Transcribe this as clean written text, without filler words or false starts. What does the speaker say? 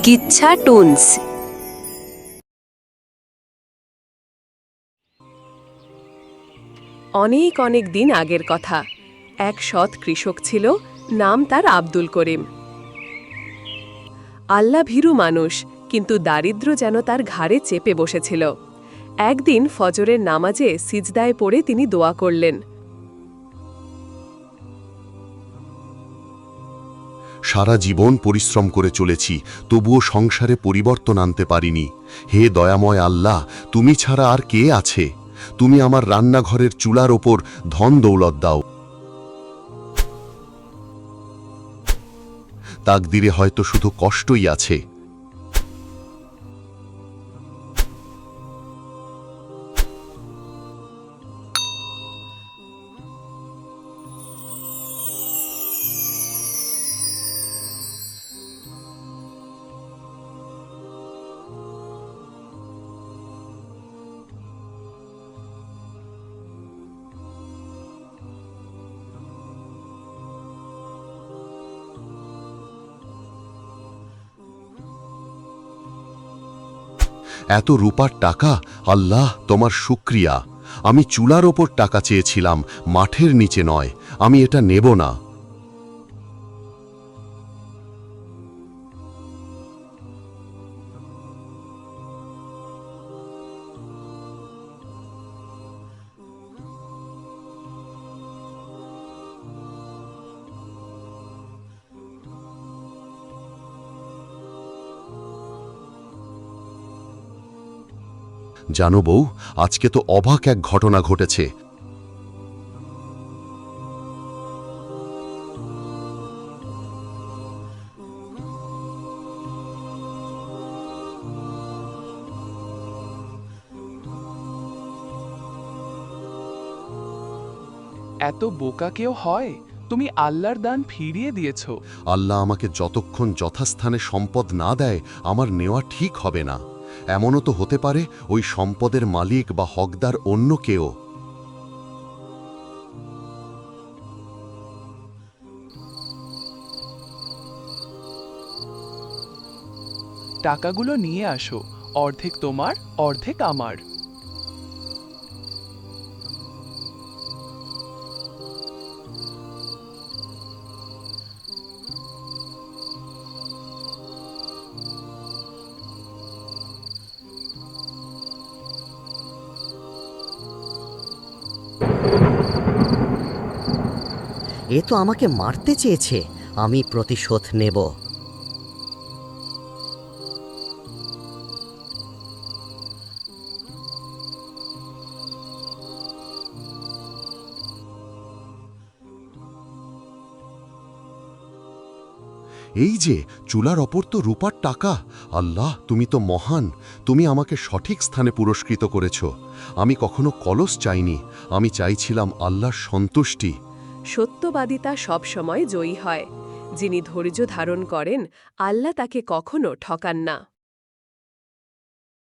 কিচ্ছা toons. অনেক অনেক দিন আগের কথা। এক সৎ কৃষক ছিল, নাম তার আব্দুল করিম। আল্লাহ ভীরু মানুষ, কিন্তু দারিদ্র্য যেন তার ঘাড়ে চেপে বসেছিল। একদিন ফজরের নামাজে সিজদায় পড়ে তিনি দোয়া করলেন, সারা জীবন পরিশ্রম করে চলেছি, তবুও সংসারে পরিবর্তন আনতে পারিনি। হে দয়াময় আল্লাহ, তুমি ছাড়া আর কে আছে? তুমি আমার রান্নাঘরের চুলার ওপর ধন দৌলত দাও। তাকদিরে হয়তো শুধু কষ্টই আছে। এত রূপার টাকা, আল্লাহ তোমার শুকরিয়া। আমি চুলার ওপর টাকা চেয়েছিলাম, মাঠের নিচে নয়। আমি এটা নেব না। জানো বউ, আজকে তো অবাক এক ঘটনা ঘটেছে। এত বোকা কেউ হয়? তুমি আল্লাহর দান ফিরিয়ে দিয়েছ। আল্লাহ আমাকে যতক্ষণ যথাস্থানে সম্পদ না দেয়, আমার নেওয়া ঠিক হবে না। এমনও তো হতে পারে ওই সম্পদের মালিক বা হকদার অন্য কেউ। টাকাগুলো নিয়ে আসো, অর্ধেক তোমার, অর্ধেক আমার। এ তো আমাকে মারতে চেয়েছে, আমি প্রতিশোধ নেব। এই যে চুলার ওপর তো রূপার টাকা। আল্লাহ, তুমি তো মহান। তুমি আমাকে সঠিক স্থানে পুরস্কৃত করেছ। আমি কখনো কলস চাইনি, আমি চাইছিলাম আল্লাহর সন্তুষ্টি। সত্যবাদিতা সবসময় জয়ী হয়। যিনি ধৈর্য ধারণ করেন, আল্লাহ তাকে কখনো ঠকান না।